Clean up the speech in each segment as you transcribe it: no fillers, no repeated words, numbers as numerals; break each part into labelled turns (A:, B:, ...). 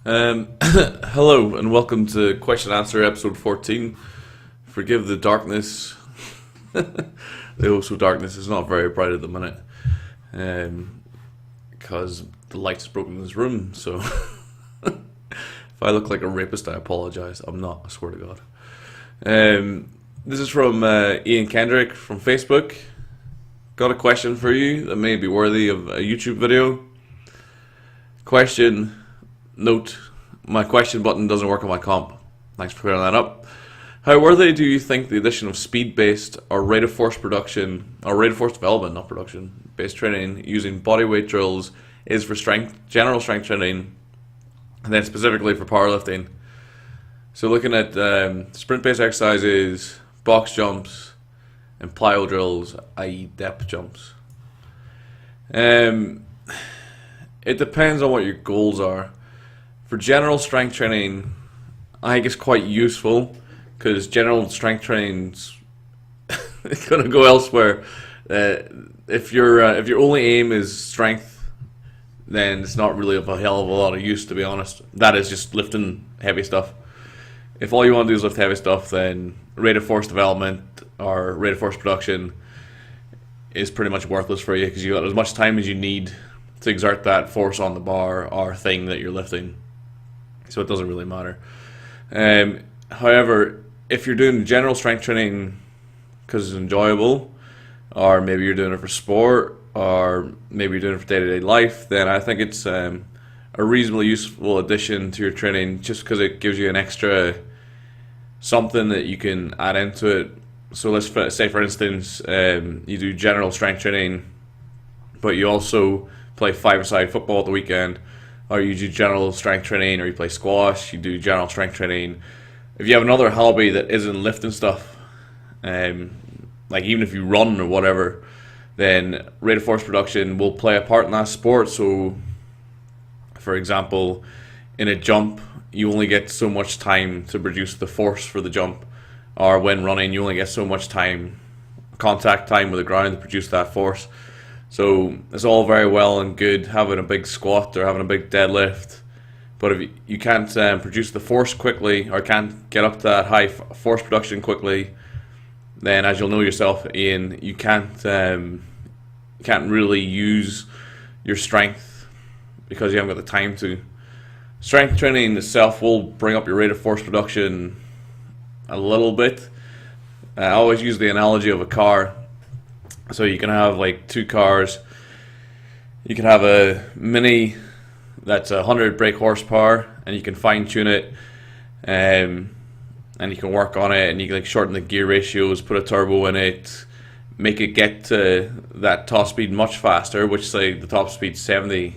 A: Hello and welcome to Question and Answer episode 14. Forgive the darkness. The also darkness is not very bright at the minute because the light's broken in this room. So if I look like a rapist, I apologize. I'm not, I swear to God. This is from Ian Kendrick from Facebook. Got a question for you that may be worthy of a YouTube video. Question. Note, my question button doesn't work on my comp. Thanks for clearing that up. How worthy do you think the addition of speed-based or rate of force production, or rate of force development, not production, based training using bodyweight drills is for general strength training, and then specifically for powerlifting? So looking at sprint-based exercises, box jumps, and plyo drills, i.e. depth jumps. It depends on what your goals are. For general strength training, I think it's quite useful because general strength training's going to go elsewhere. If your only aim is strength, then it's not really of a hell of a lot of use, to be honest. That is just lifting heavy stuff. If all you want to do is lift heavy stuff, then rate of force development or rate of force production is pretty much worthless for you because you got as much time as you need to exert that force on the bar or thing that you're lifting. So it doesn't really matter. However, if you're doing general strength training because it's enjoyable, or maybe you're doing it for sport, or maybe you're doing it for day-to-day life, then I think it's a reasonably useful addition to your training just because it gives you an extra something that you can add into it. So let's say, for instance, you do general strength training, but you also play five-a-side football at the weekend, or you do general strength training, or you play squash, you do general strength training. If you have another hobby that isn't lifting stuff, like even if you run or whatever, then rate of force production will play a part in that sport. So, for example, in a jump, you only get so much time to produce the force for the jump, or when running, you only get so much time, contact time with the ground to produce that force. So it's all very well and good having a big squat or having a big deadlift, but if you can't produce the force quickly or can't get up to that high force production quickly, then as you'll know yourself, Ian, you can't really use your strength because you haven't got the time to. Strength training itself will bring up your rate of force production a little bit. I always use the analogy of a car. So you can have like two cars. You can have a Mini that's 100 brake horsepower, and you can fine tune it, and you can work on it, and you can like shorten the gear ratios, put a turbo in it, make it get to that top speed much faster, which say the top speed 70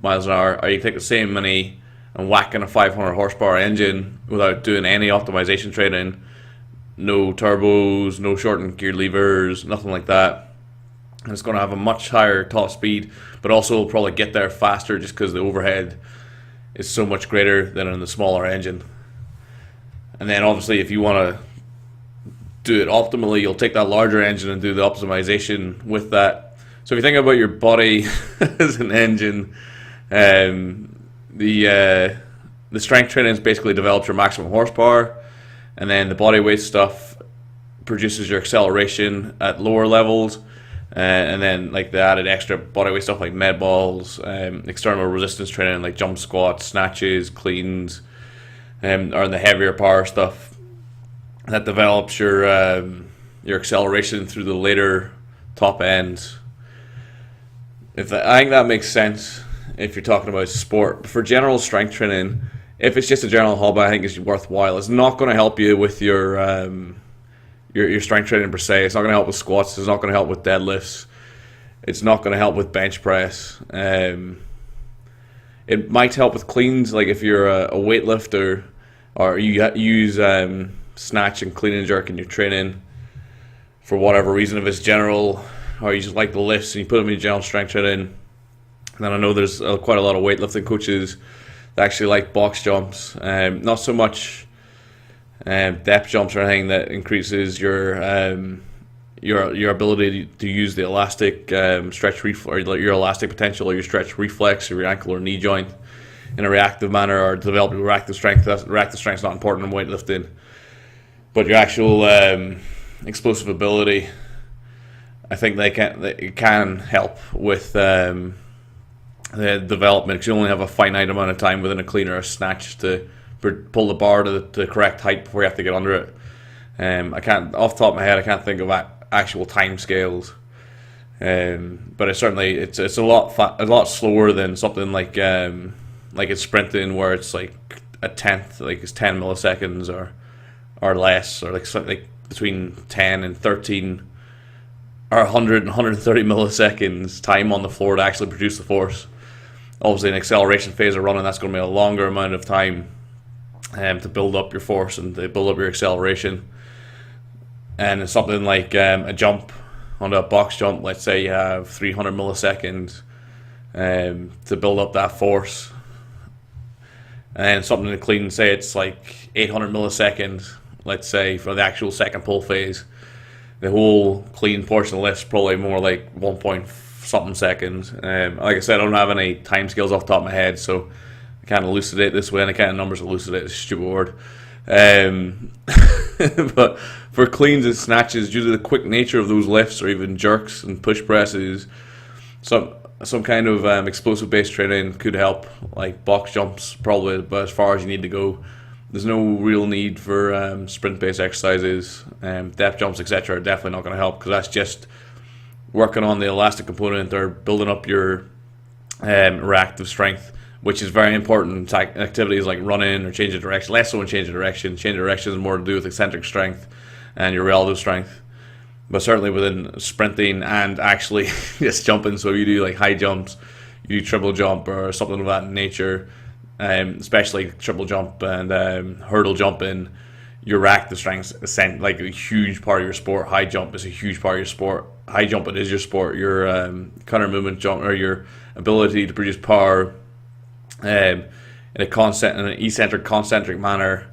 A: miles an hour. Or you can take the same Mini and whack in a 500 horsepower engine without doing any optimization training. No turbos, no shortened gear levers, nothing like that. And it's going to have a much higher top speed, but also will probably get there faster just because the overhead is so much greater than in the smaller engine. And then obviously if you want to do it optimally, you'll take that larger engine and do the optimization with that. So if you think about your body as an engine, the strength training basically develops your maximum horsepower, and then the body weight stuff produces your acceleration at lower levels, and then like the added extra body weight stuff like med balls, external resistance training like jump squats, snatches, cleans, or the heavier power stuff that develops your acceleration through the later top ends. I think that makes sense if you're talking about sport. But for general strength training, if it's just a general hobby, I think it's worthwhile. It's not going to help you with your strength training per se. It's not going to help with squats. It's not going to help with deadlifts. It's not going to help with bench press. It might help with cleans, like if you're a weightlifter or you use snatch and clean and jerk in your training for whatever reason. If it's general, or you just like the lifts and you put them in general strength training. And then I know there's quite a lot of weightlifting coaches that actually like box jumps. Not so much depth jumps or anything that increases your ability to use the elastic stretch or your elastic potential or your stretch reflex or your ankle or knee joint. in a reactive manner or developing reactive strength. Reactive strength is not important in weightlifting, but your actual explosive ability, I think it can help with the development, because you only have a finite amount of time within a clean or a snatch to pull the bar to the correct height before you have to get under it. I can't, off the top of my head, I can't think of actual time scales. But it's certainly it's a lot slower than something like it's sprinting, where it's like a tenth, like it's 10 milliseconds or less, or like between 10 and 13 or 100 and 130 milliseconds time on the floor to actually produce the force. Obviously, an acceleration phase of running, that's going to be a longer amount of time to build up your force and to build up your acceleration. And it's something like a jump, on a box jump, let's say you have 300 milliseconds to build up that force. And something to clean, say it's like 800 milliseconds, let's say, for the actual second pull phase. The whole clean portion of the lift's probably more like 1 point something seconds. Like I said, I don't have any time scales off the top of my head, so I can't elucidate this way, and I can't numbers elucidate, it's a stupid word. But for cleans and snatches, due to the quick nature of those lifts, or even jerks and push presses, some kind of explosive based training could help, like box jumps probably, but as far as you need to go. There's no real need for sprint based exercises. Depth jumps, etc. are definitely not going to help, because that's just working on the elastic component or building up your reactive strength, which is very important in activities like running or changing direction. Less so in changing direction. Changing direction is more to do with eccentric strength and your relative strength. But certainly within sprinting and actually just jumping, so if you do like high jumps, you do triple jump or something of that nature, especially triple jump and hurdle jumping, your reactive strength is like a huge part of your sport. High jump is a huge part of your sport. High jump, it is your sport. Your counter movement jump, or your ability to produce power in an eccentric, concentric manner,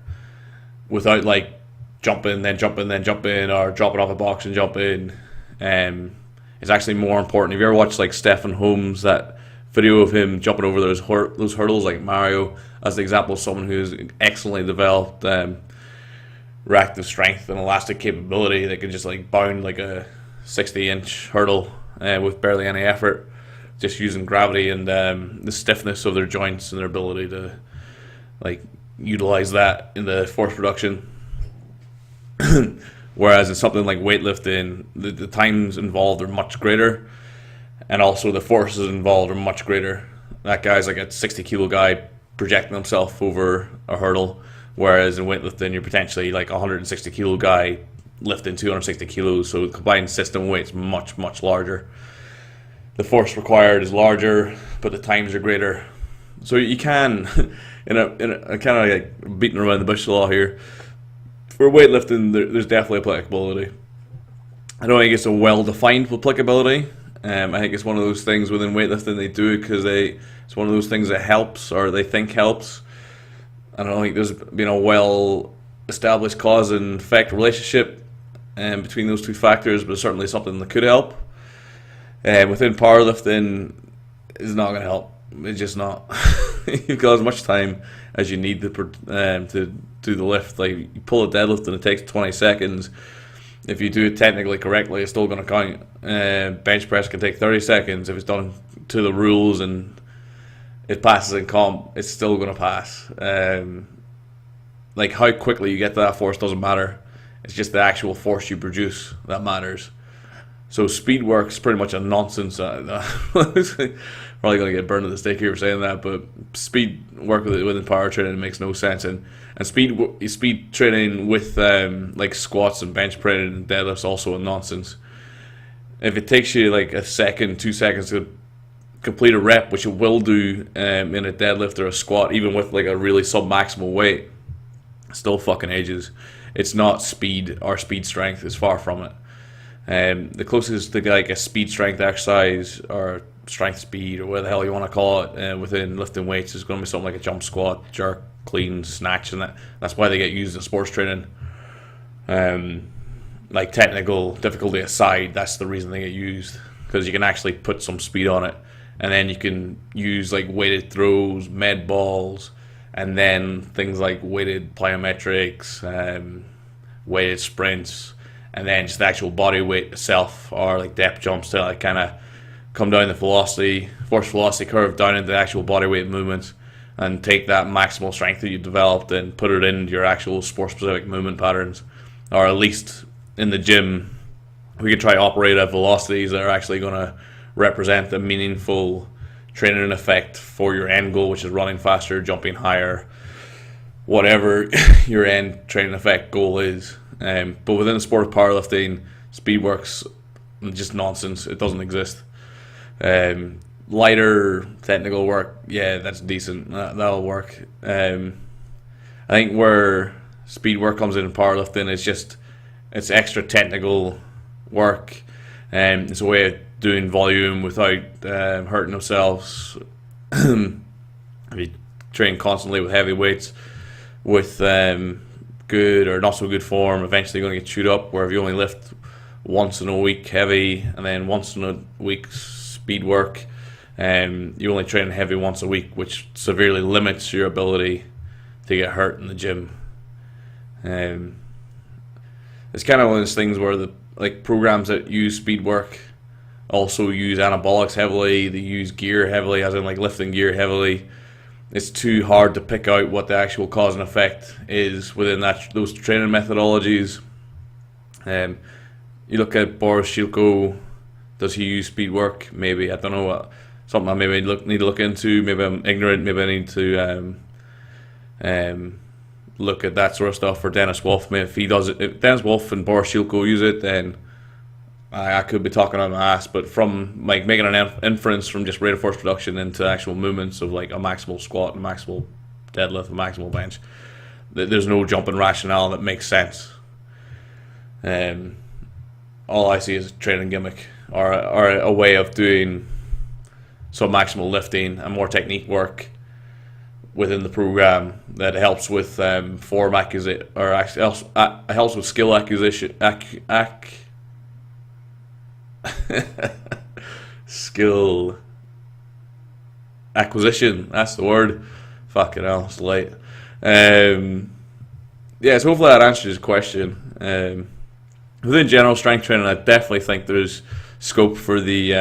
A: without like jumping, then jumping, then jumping, or dropping off a box and jumping, is actually more important. If you ever watched like Stephen Holmes, that video of him jumping over those hurdles, like Mario, as the example of someone who's excellently developed reactive strength and elastic capability, that can just like bound like a 60-inch hurdle with barely any effort, just using gravity and the stiffness of their joints and their ability to like utilize that in the force production. Whereas in something like weightlifting, the times involved are much greater, and also the forces involved are much greater. That guy's like a 60 kilo guy projecting himself over a hurdle, whereas in weightlifting you're potentially like a 160 kilo guy lifting 260 kilos, so the combined system weight's much, much larger. The force required is larger, but the times are greater. So you can, in a kind of like beating around the bush law here, for weightlifting, there's definitely applicability. I don't think it's a well-defined applicability. I think it's one of those things within weightlifting they do it because it's one of those things that helps, or they think helps. I don't think there's been a well-established cause and effect relationship between those two factors, but it's certainly something that could help. Within powerlifting, it's not going to help. It's just not. You've got as much time as you need to do the lift. Like, you pull a deadlift and it takes 20 seconds. If you do it technically correctly, it's still going to count. Bench press can take 30 seconds. If it's done to the rules and it passes in comp, it's still going to pass. Like, how quickly you get to that force doesn't matter. It's just the actual force you produce that matters. So speed work's pretty much a nonsense. Probably going to get burned at the stake here for saying that, but speed work within power training makes no sense. And speed training with like squats and bench training and deadlifts also a nonsense. If it takes you like a second, 2 seconds to complete a rep, which it will do in a deadlift or a squat, even with like a really sub-maximal weight, still fucking ages. It's not speed or speed strength. It's far from it. The closest to like a speed strength exercise or strength speed or whatever the hell you want to call it within lifting weights is going to be something like a jump, squat, jerk, clean, snatch, and that's why they get used in sports training. Like, technical difficulty aside, that's the reason they get used, because you can actually put some speed on it and then you can use like weighted throws, med balls, and then things like weighted plyometrics, weighted sprints, and then just the actual body weight itself, or like depth jumps to like kind of come down the force velocity curve down into the actual body weight movements, and take that maximal strength that you developed and put it into your actual sport specific movement patterns, or at least in the gym we can try to operate at velocities that are actually going to represent a meaningful training effect for your end goal, which is running faster, jumping higher, whatever your end training effect goal is. But within the sport of powerlifting, speed work's just nonsense. It doesn't exist. Lighter technical work, yeah, that's decent. That'll work. I think where speed work comes in powerlifting is just it's extra technical work, and it's a way of doing volume without hurting themselves. If you train constantly with heavy weights, with good or not so good form, eventually you're going to get chewed up. Where if you only lift once in a week heavy and then once in a week speed work, you only train heavy once a week, which severely limits your ability to get hurt in the gym. It's kind of one of those things where the like programs that use speed work also use anabolics heavily. They use gear heavily, as in like lifting gear heavily. It's too hard to pick out what the actual cause and effect is within those training methodologies. You look at Boris Shilko. Does he use speed work? Maybe, I don't know. Something I maybe need to look into. Maybe I'm ignorant. Maybe I need to look at that sort of stuff for Dennis Wolf. Maybe if he does it, if Dennis Wolf and Boris Shilko use it, then I could be talking on my ass. But from like making an inference from just rate of force production into actual movements of like a maximal squat, a maximal deadlift, a maximal bench, there's no jumping rationale that makes sense. All I see is a training gimmick, or a way of doing some maximal lifting and more technique work within the program that helps with form acquisition, or actually helps with skill acquisition, skill acquisition. That's the word. Fucking hell, it's late. So hopefully that answers his question. Within general strength training, I definitely think there's scope for the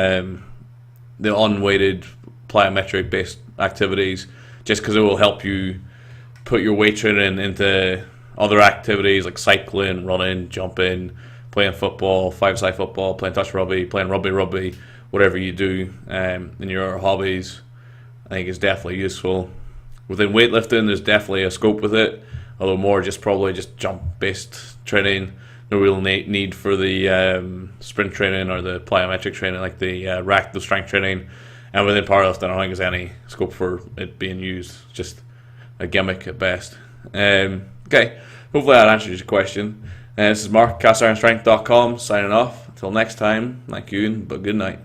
A: unweighted plyometric based activities, just because it will help you put your weight training into other activities like cycling, running, jumping, playing football, five-a-side football, playing touch rugby, playing rugby, whatever you do in your hobbies. I think it's definitely useful. Within weightlifting, there's definitely a scope with it, although more probably just jump-based training. No real need for the sprint training or the plyometric training, like the reactive strength training. And within powerlifting, I don't think there's any scope for it being used. Just a gimmick at best. Okay, hopefully that answers your question. This is Mark, castironstrength.com, signing off. Until next time, thank you, but good night.